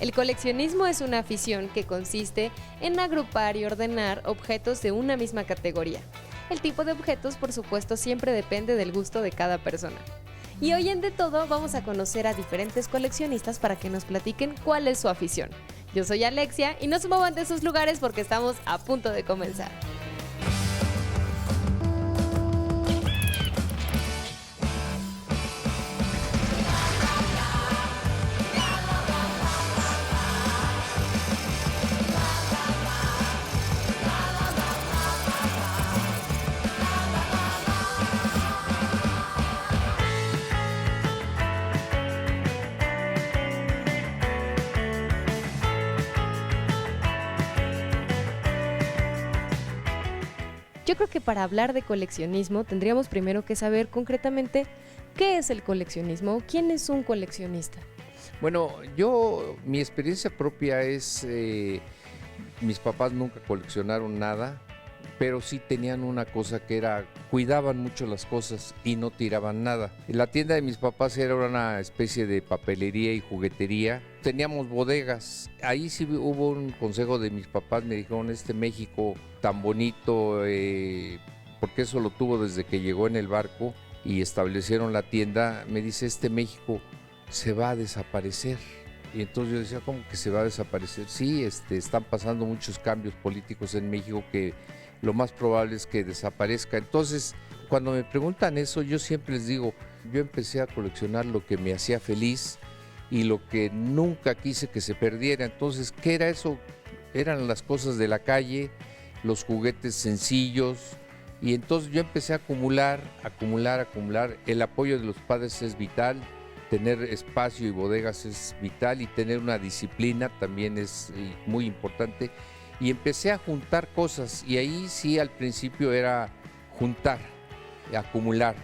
El coleccionismo es una afición que consiste en agrupar y ordenar objetos de una misma categoría. El tipo de objetos, por supuesto, siempre depende del gusto de cada persona. Y hoy en De Todo vamos a conocer a diferentes coleccionistas para que nos platiquen cuál es su afición. Yo soy Alexia y no se muevan de sus lugares porque estamos a punto de comenzar. Yo creo que para hablar de coleccionismo tendríamos primero que saber concretamente qué es el coleccionismo o quién es un coleccionista. Bueno, mi experiencia propia es, mis papás nunca coleccionaron nada, pero sí tenían una cosa que era, cuidaban mucho las cosas y no tiraban nada. La tienda de mis papás era una especie de papelería y juguetería. Teníamos bodegas. Ahí sí hubo un consejo de mis papás, me dijeron, México tan bonito, porque eso lo tuvo desde que llegó en el barco y establecieron la tienda, me dice, México se va a desaparecer. Y entonces yo decía, ¿cómo que se va a desaparecer? Sí, están pasando muchos cambios políticos en México que lo más probable es que desaparezca. Entonces, cuando me preguntan eso, yo siempre les digo, yo empecé a coleccionar lo que me hacía feliz y lo que nunca quise que se perdiera. Entonces, ¿qué era eso? Eran las cosas de la calle, los juguetes sencillos. Y entonces yo empecé a acumular. El apoyo de los padres es vital. Tener espacio y bodegas es vital y tener una disciplina también es muy importante. Y empecé a juntar cosas y ahí sí al principio era juntar, acumular.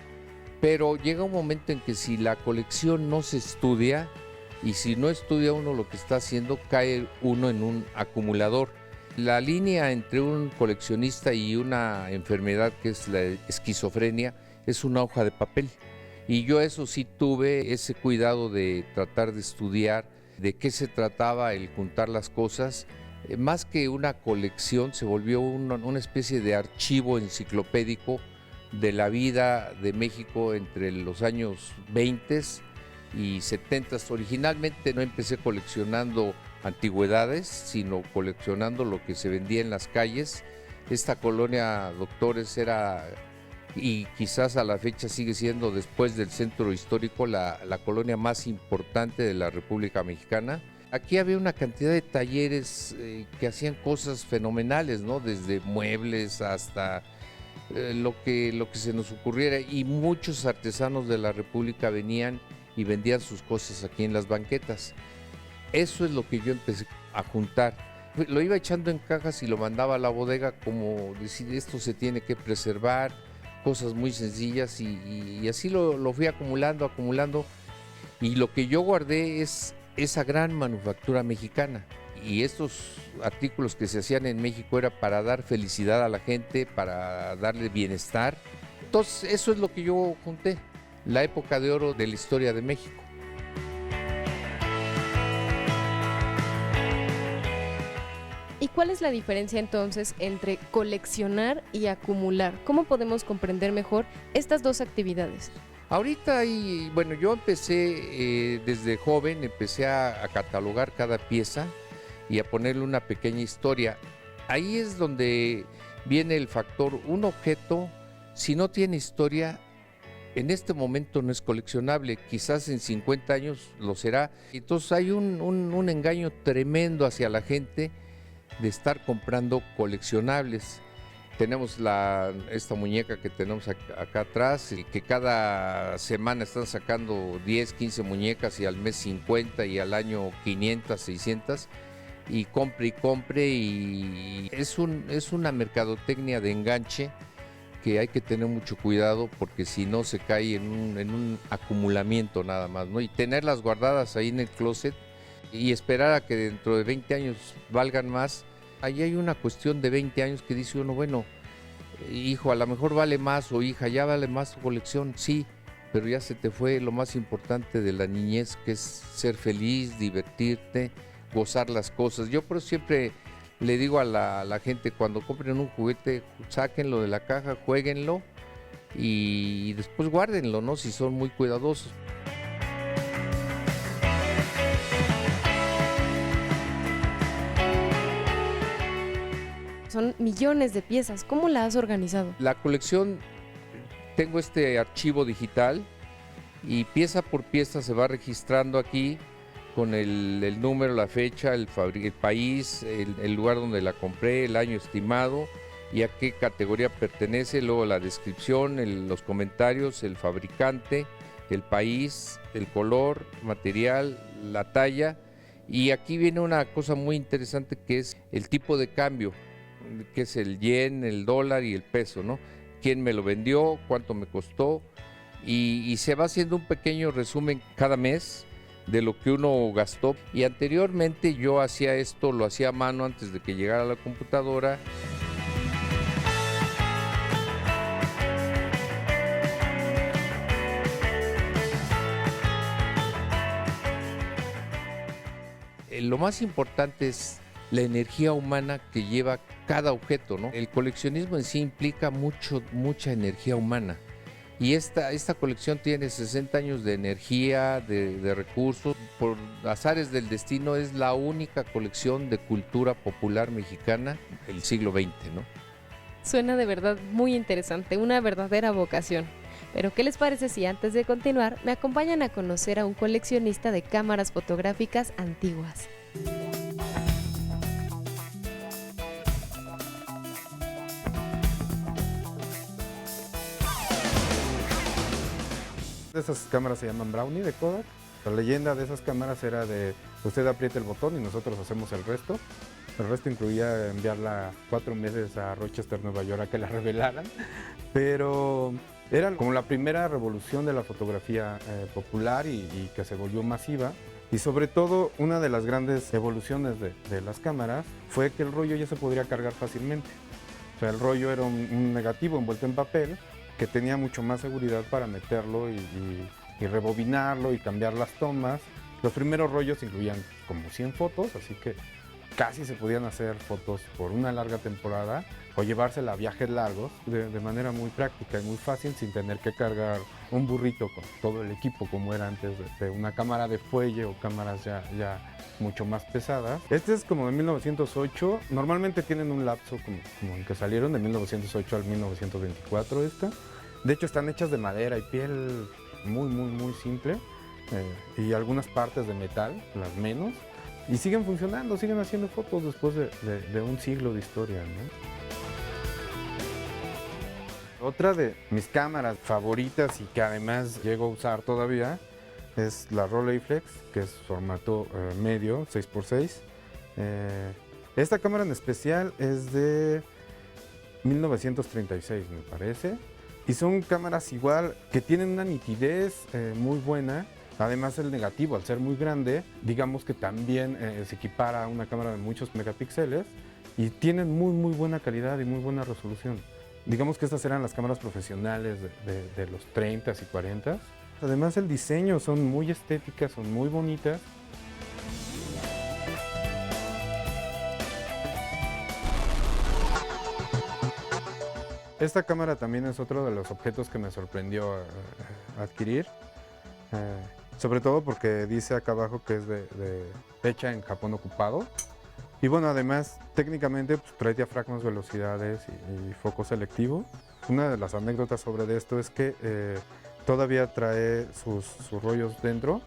Pero llega un momento en que si la colección no se estudia y si no estudia uno lo que está haciendo, cae uno en un acumulador. La línea entre un coleccionista y una enfermedad que es la esquizofrenia es una hoja de papel. Y yo eso sí tuve ese cuidado de tratar de estudiar de qué se trataba el juntar las cosas. Más que una colección, se volvió una especie de archivo enciclopédico de la vida de México entre los años 20 y 70. Originalmente no empecé coleccionando antigüedades, sino coleccionando lo que se vendía en las calles. Esta colonia Doctores era, y quizás a la fecha sigue siendo, después del centro histórico, la colonia más importante de la República Mexicana. Aquí había una cantidad de talleres que hacían cosas fenomenales, ¿no? Desde muebles hasta lo que se nos ocurriera, y muchos artesanos de la República venían y vendían sus cosas aquí en las banquetas. Eso es lo que yo empecé a juntar. Lo iba echando en cajas y lo mandaba a la bodega, como decir, esto se tiene que preservar, cosas muy sencillas, y así lo fui acumulando. Y lo que yo guardé es esa gran manufactura mexicana, y estos artículos que se hacían en México era para dar felicidad a la gente, para darle bienestar. Entonces eso es lo que yo junté, la época de oro de la historia de México. ¿Y cuál es la diferencia entonces entre coleccionar y acumular? ¿Cómo podemos comprender mejor estas dos actividades? Ahorita, yo empecé desde joven, empecé a catalogar cada pieza y a ponerle una pequeña historia. Ahí es donde viene el factor, un objeto, si no tiene historia, en este momento no es coleccionable, quizás en 50 años lo será. Entonces hay un engaño tremendo hacia la gente de estar comprando coleccionables. Tenemos esta muñeca que tenemos acá atrás, y que cada semana están sacando 10, 15 muñecas, y al mes 50, y al año 500, 600, y compre, y es una mercadotecnia de enganche que hay que tener mucho cuidado, porque si no se cae en un acumulamiento nada más, ¿no? Y tenerlas guardadas ahí en el closet y esperar a que dentro de 20 años valgan más. Ahí hay una cuestión de 20 años que dice uno, bueno, hijo, a lo mejor vale más, o hija, ya vale más tu colección, sí, pero ya se te fue lo más importante de la niñez, que es ser feliz, divertirte, gozar las cosas. Yo por eso siempre le digo a la gente, cuando compren un juguete, sáquenlo de la caja, jueguenlo y después guárdenlo, ¿no? Si son muy cuidadosos. Son millones de piezas. ¿Cómo la has organizado? La colección, tengo este archivo digital y pieza por pieza se va registrando aquí con el número, la fecha, el país, el lugar donde la compré, el año estimado y a qué categoría pertenece, luego la descripción, los comentarios, el fabricante, el país, el color, material, la talla. Y aquí viene una cosa muy interesante que es el tipo de cambio, que es el yen, el dólar y el peso, ¿no? ¿Quién me lo vendió? ¿Cuánto me costó? Y se va haciendo un pequeño resumen cada mes de lo que uno gastó. Y anteriormente yo hacía esto, lo hacía a mano antes de que llegara la computadora. Lo más importante es la energía humana que lleva cada objeto, ¿no? El coleccionismo en sí implica mucha energía humana. Y esta colección tiene 60 años de energía, de recursos. Por azares del destino es la única colección de cultura popular mexicana del siglo XX, ¿no? Suena de verdad muy interesante, una verdadera vocación. Pero ¿qué les parece si antes de continuar me acompañan a conocer a un coleccionista de cámaras fotográficas antiguas? Esas cámaras se llaman Brownie de Kodak. La leyenda de esas cámaras era de usted aprieta el botón y nosotros hacemos el resto. El resto incluía enviarla 4 meses a Rochester, Nueva York, a que la revelaran. Pero era como la primera revolución de la fotografía popular y que se volvió masiva. Y sobre todo, una de las grandes evoluciones de las cámaras fue que el rollo ya se podría cargar fácilmente. O sea, el rollo era un negativo envuelto en papel que tenía mucho más seguridad para meterlo y rebobinarlo y cambiar las tomas. Los primeros rollos incluían como 100 fotos, así que casi se podían hacer fotos por una larga temporada o llevársela a viajes largos de manera muy práctica y muy fácil sin tener que cargar un burrito con todo el equipo como era antes de una cámara de fuelle o cámaras ya mucho más pesadas. Este es como de 1908, normalmente tienen un lapso como en que salieron de 1908 al 1924 esta. De hecho están hechas de madera y piel muy simple y algunas partes de metal, las menos. Y siguen funcionando, siguen haciendo fotos después de un siglo de historia, ¿no? Otra de mis cámaras favoritas y que además llego a usar todavía es la Rolleiflex, que es formato medio, 6x6. Esta cámara en especial es de 1936, me parece. Y son cámaras igual que tienen una nitidez muy buena. Además el negativo, al ser muy grande, digamos que también se equipara a una cámara de muchos megapíxeles y tienen muy buena calidad y muy buena resolución. Digamos que estas eran las cámaras profesionales de los 30s y 40s. Además el diseño son muy estéticas, son muy bonitas. Esta cámara también es otro de los objetos que me sorprendió adquirir. Sobre todo porque dice acá abajo que es hecha en Japón ocupado. Y bueno, además, técnicamente pues, trae diafragmas, velocidades y foco selectivo. Una de las anécdotas sobre esto es que todavía trae sus rollos dentro.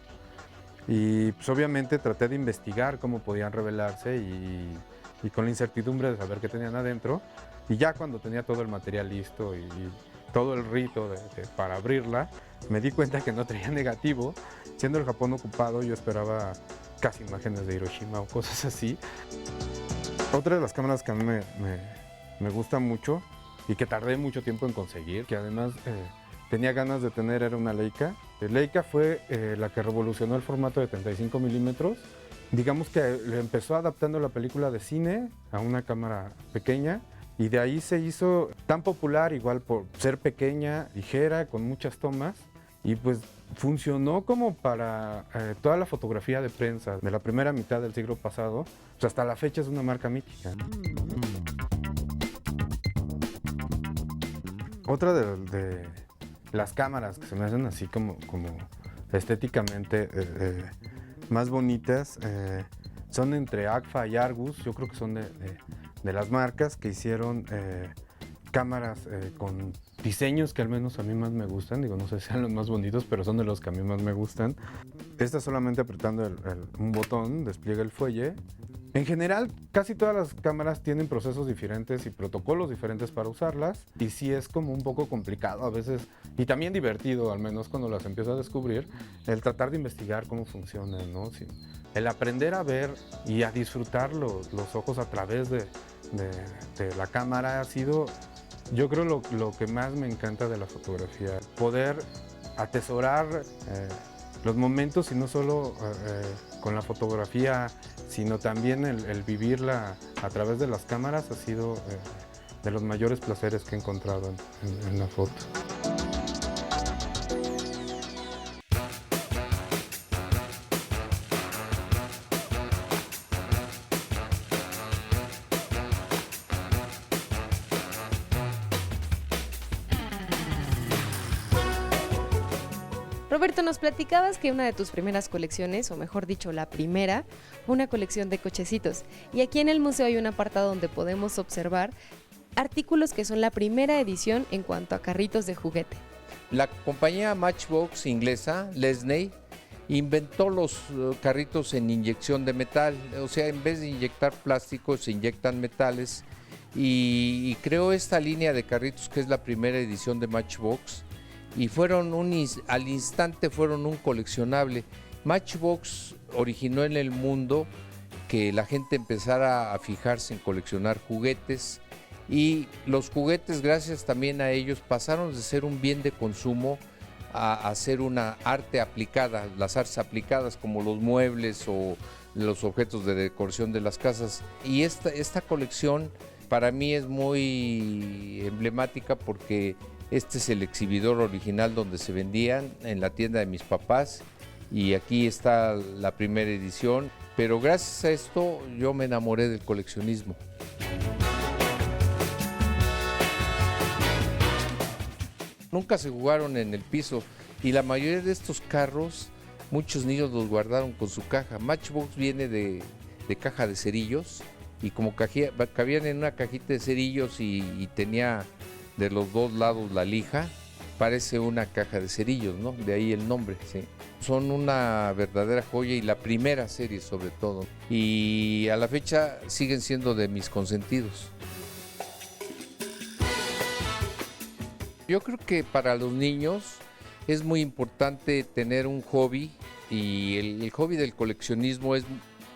Y pues, obviamente traté de investigar cómo podían revelarse y con la incertidumbre de saber qué tenían adentro. Y ya cuando tenía todo el material listo y todo el rito para abrirla, me di cuenta que no traía negativo. Siendo el Japón ocupado, yo esperaba casi imágenes de Hiroshima o cosas así. Otra de las cámaras que a mí me gusta mucho y que tardé mucho tiempo en conseguir, que además tenía ganas de tener, era una Leica. Leica fue la que revolucionó el formato de 35 milímetros. Digamos que le empezó adaptando la película de cine a una cámara pequeña y de ahí se hizo tan popular, igual por ser pequeña, ligera, con muchas tomas. Y pues funcionó como para toda la fotografía de prensa de la primera mitad del siglo pasado, pues hasta la fecha es una marca mítica. Otra de las cámaras que se me hacen así como estéticamente más bonitas son entre Agfa y Argus. Yo creo que son de las marcas que hicieron cámaras con diseños que al menos a mí más me gustan. Digo, no sé si sean los más bonitos, pero son de los que a mí más me gustan. Esta solamente apretando un botón despliega el fuelle. En general, casi todas las cámaras tienen procesos diferentes y protocolos diferentes para usarlas. Y sí es como un poco complicado a veces, y también divertido, al menos cuando las empiezo a descubrir, el tratar de investigar cómo funcionan, ¿no? Sí, el aprender a ver y a disfrutar los ojos a través de la cámara ha sido, yo creo, lo que más me encanta de la fotografía. Poder atesorar los momentos, y no solo con la fotografía, sino también el vivirla a través de las cámaras, ha sido de los mayores placeres que he encontrado en la foto. Roberto, nos platicabas que una de tus primeras colecciones, o mejor dicho, la primera, fue una colección de cochecitos. Y aquí en el museo hay un apartado donde podemos observar artículos que son la primera edición en cuanto a carritos de juguete. La compañía Matchbox inglesa, Lesney, inventó los carritos en inyección de metal. O sea, en vez de inyectar plástico, se inyectan metales. Y creó esta línea de carritos que es la primera edición de Matchbox. Y al instante fueron un coleccionable. Matchbox originó en el mundo que la gente empezara a fijarse en coleccionar juguetes, y los juguetes, gracias también a ellos, pasaron de ser un bien de consumo a ser una arte aplicada, las artes aplicadas como los muebles o los objetos de decoración de las casas. Y esta colección para mí es muy emblemática porque este es el exhibidor original donde se vendían, en la tienda de mis papás, y aquí está la primera edición. Pero gracias a esto yo me enamoré del coleccionismo. Nunca se jugaron en el piso, y la mayoría de estos carros, muchos niños los guardaron con su caja. Matchbox viene de caja de cerillos, y como cabían en una cajita de cerillos y tenía de los dos lados la lija, parece una caja de cerillos, ¿no? De ahí el nombre, sí. Son una verdadera joya, y la primera serie sobre todo. Y a la fecha siguen siendo de mis consentidos. Yo creo que para los niños es muy importante tener un hobby, y el hobby del coleccionismo es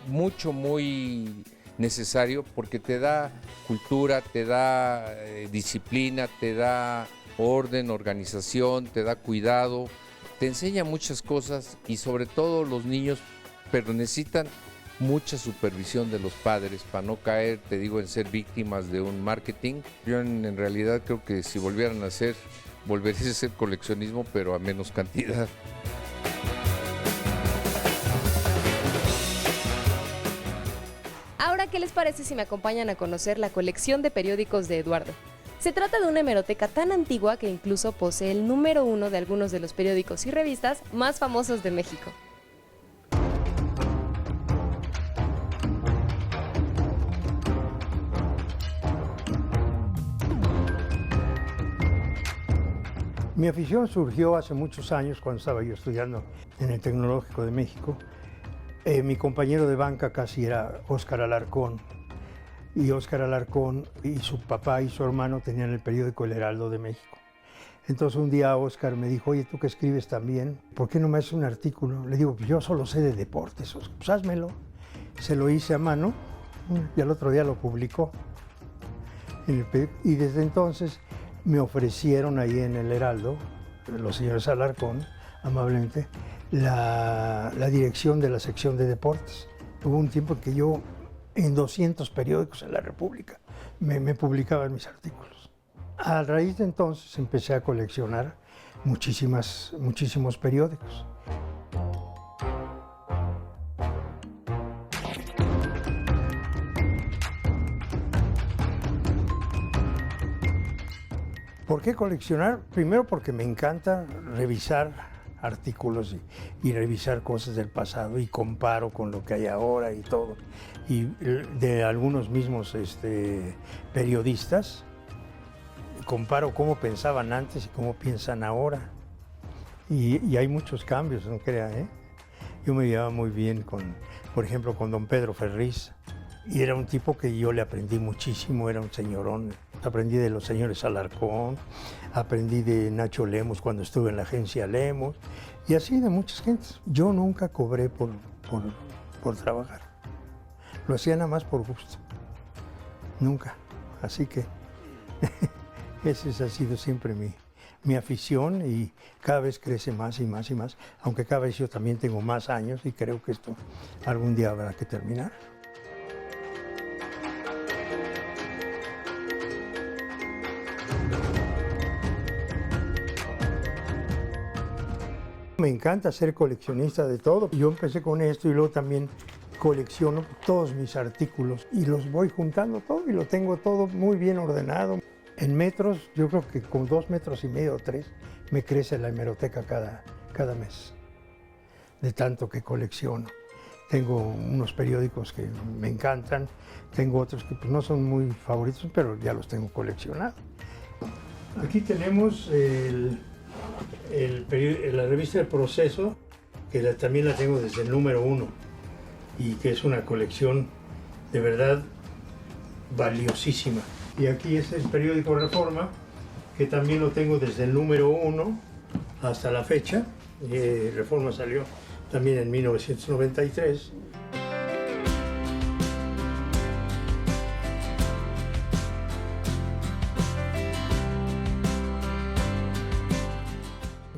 muy necesario porque te da cultura, te da disciplina, te da orden, organización, te da cuidado, te enseña muchas cosas, y sobre todo los niños, pero necesitan mucha supervisión de los padres para no caer, te digo, en ser víctimas de un marketing. Yo en realidad creo que si volvieran a hacer, volvería a ser coleccionismo, pero a menos cantidad. Ahora, ¿qué les parece si me acompañan a conocer la colección de periódicos de Eduardo? Se trata de una hemeroteca tan antigua que incluso posee el número 1 de algunos de los periódicos y revistas más famosos de México. Mi afición surgió hace muchos años cuando estaba yo estudiando en el Tecnológico de México. Mi compañero de banca casi era Óscar Alarcón, y Óscar Alarcón y su papá y su hermano tenían el periódico El Heraldo de México. Entonces un día Óscar me dijo: oye, tú que escribes también, ¿por qué no me haces un artículo? Le digo: pues yo solo sé de deportes, Óscar, pues házmelo. Se lo hice a mano y al otro día lo publicó. Y desde entonces me ofrecieron ahí en El Heraldo, los señores Alarcón, amablemente, la dirección de la sección de deportes. Hubo un tiempo que yo, en 200 periódicos en la República, me publicaban mis artículos. A raíz de entonces empecé a coleccionar muchísimos periódicos. ¿Por qué coleccionar? Primero porque me encanta revisar artículos y revisar cosas del pasado y comparo con lo que hay ahora y todo. Y de algunos mismos periodistas, comparo cómo pensaban antes y cómo piensan ahora. Y hay muchos cambios, no crea, ¿eh? Yo me llevaba muy bien por ejemplo, con don Pedro Ferriz. Y era un tipo que yo le aprendí muchísimo, era un señorón. Aprendí de los señores Alarcón, aprendí de Nacho Lemos cuando estuve en la agencia Lemos, y así de muchas gentes. Yo nunca cobré por trabajar. Lo hacía nada más por gusto. Nunca. Así que esa ha sido siempre mi afición, y cada vez crece más y más y más, aunque cada vez yo también tengo más años y creo que esto algún día habrá que terminar. Me encanta ser coleccionista de todo. Yo empecé con esto y luego también colecciono todos mis artículos y los voy juntando todo y lo tengo todo muy bien ordenado. En metros, yo creo que con 2,5 metros o 3 me crece la hemeroteca cada mes, de tanto que colecciono. Tengo unos periódicos que me encantan, tengo otros que pues, no son muy favoritos, pero ya los tengo coleccionados. Aquí tenemos la revista El Proceso, que también la tengo desde el número 1 y que es una colección de verdad valiosísima. Y aquí es el periódico Reforma, que también lo tengo desde el número 1 hasta la fecha. Reforma salió también en 1993.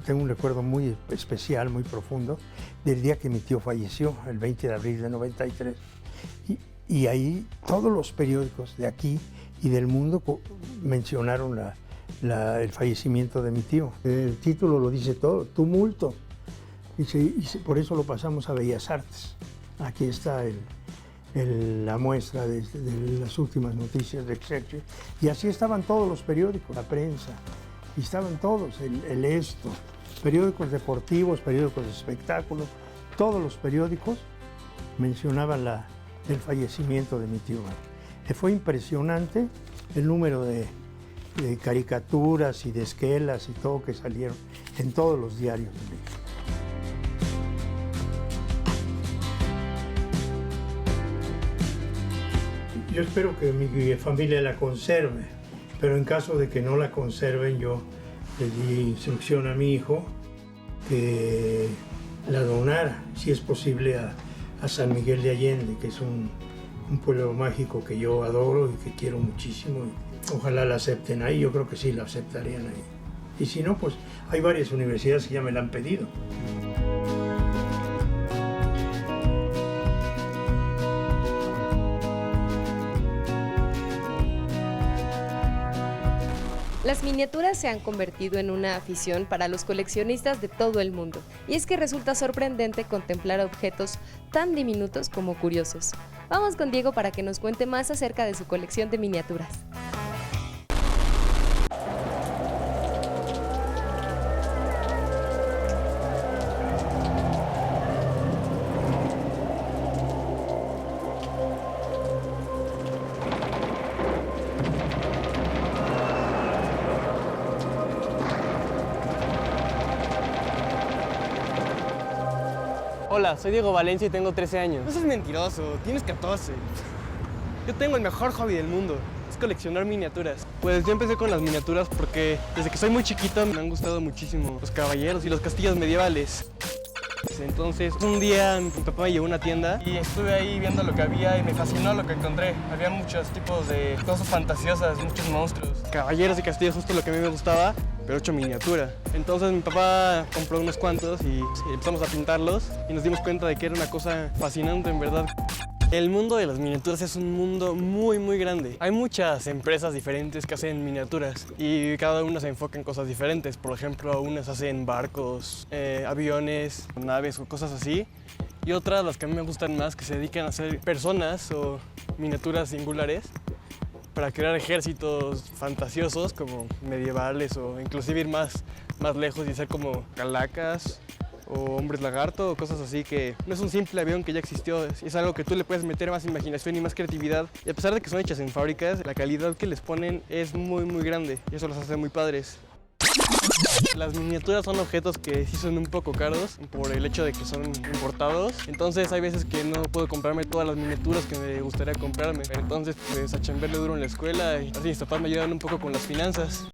Tengo un recuerdo muy especial, muy profundo, del día que mi tío falleció, el 20 de abril de 93. Y ahí todos los periódicos de aquí y del mundo mencionaron el fallecimiento de mi tío. El título lo dice todo, Tumulto. Por eso lo pasamos a Bellas Artes. Aquí está la muestra de las últimas noticias de Excelsior. Y así estaban todos los periódicos, la prensa, y estaban todos, el Esto, periódicos deportivos, periódicos de espectáculos, todos los periódicos mencionaban el fallecimiento de mi tío. Fue impresionante el número de caricaturas y de esquelas y todo que salieron en todos los diarios de México. Yo espero que mi familia la conserve, pero en caso de que no la conserven, yo le di instrucción a mi hijo que la donara, si es posible, a San Miguel de Allende, que es un pueblo mágico que yo adoro y que quiero muchísimo. Ojalá la acepten ahí, yo creo que sí la aceptarían ahí. Y si no, pues hay varias universidades que ya me la han pedido. Las miniaturas se han convertido en una afición para los coleccionistas de todo el mundo, y es que resulta sorprendente contemplar objetos tan diminutos como curiosos. Vamos con Diego para que nos cuente más acerca de su colección de miniaturas. Hola, soy Diego Valencia y tengo 13 años. No seas mentiroso, tienes 14. Yo tengo el mejor hobby del mundo, es coleccionar miniaturas. Pues yo empecé con las miniaturas porque desde que soy muy chiquito me han gustado muchísimo los caballeros y los castillos medievales. Entonces un día mi papá me llevó a una tienda y estuve ahí viendo lo que había y me fascinó lo que encontré. Había muchos tipos de cosas fantasiosas, muchos monstruos. Caballeros y castillos, justo lo que a mí me gustaba, pero hecho miniatura. Entonces mi papá compró unos cuantos y empezamos a pintarlos y nos dimos cuenta de que era una cosa fascinante, en verdad. El mundo de las miniaturas es un mundo muy muy grande. Hay muchas empresas diferentes que hacen miniaturas y cada una se enfoca en cosas diferentes. Por ejemplo, unas hacen barcos, aviones, naves o cosas así. Y otras, las que a mí me gustan más, que se dedican a hacer personas o miniaturas singulares para crear ejércitos fantasiosos como medievales o inclusive ir más lejos y hacer como calacas o hombres lagarto o cosas así, que no es un simple avión que ya existió, es algo que tú le puedes meter más imaginación y más creatividad. Y a pesar de que son hechas en fábricas, la calidad que les ponen es muy muy grande y eso los hace muy padres. Las miniaturas son objetos que sí son un poco caros por el hecho de que son importados. Entonces hay veces que no puedo comprarme todas las miniaturas que me gustaría comprarme. Entonces pues a chambearle duro en la escuela y así mis papás me ayudan un poco con las finanzas.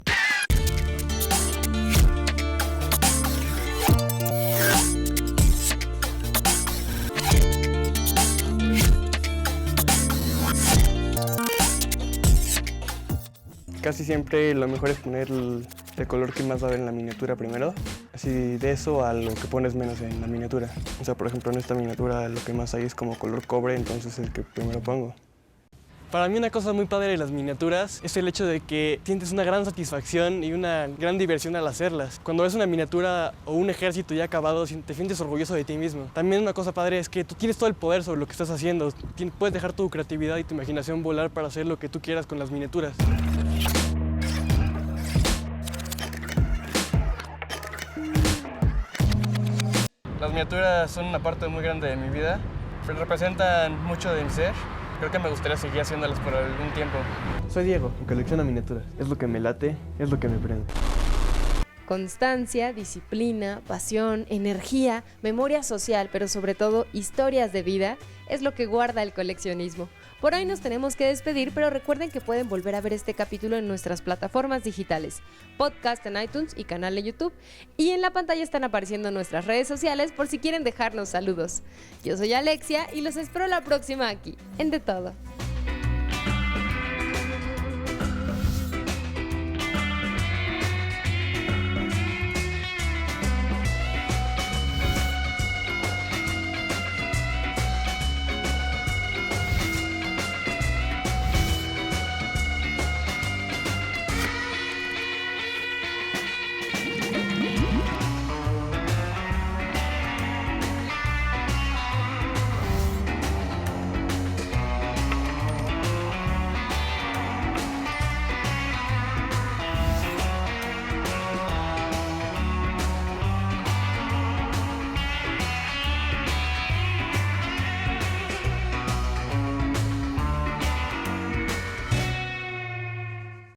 Casi siempre lo mejor es poner el color que más va a ver en la miniatura primero. Así de eso a lo que pones menos en la miniatura. O sea, por ejemplo, en esta miniatura lo que más hay es como color cobre, entonces el que primero pongo. Para mí una cosa muy padre de las miniaturas es el hecho de que sientes una gran satisfacción y una gran diversión al hacerlas. Cuando ves una miniatura o un ejército ya acabado, te sientes orgulloso de ti mismo. También una cosa padre es que tú tienes todo el poder sobre lo que estás haciendo. Puedes dejar tu creatividad y tu imaginación volar para hacer lo que tú quieras con las miniaturas. Las miniaturas son una parte muy grande de mi vida, representan mucho de mi ser. Creo que me gustaría seguir haciéndolas por algún tiempo. Soy Diego, y colecciono miniaturas. Es lo que me late, es lo que me prende. Constancia, disciplina, pasión, energía, memoria social, pero sobre todo historias de vida, es lo que guarda el coleccionismo. Por hoy nos tenemos que despedir, pero recuerden que pueden volver a ver este capítulo en nuestras plataformas digitales, podcast en iTunes y canal de YouTube. Y en la pantalla están apareciendo nuestras redes sociales por si quieren dejarnos saludos. Yo soy Alexia y los espero la próxima aquí, en De Todo.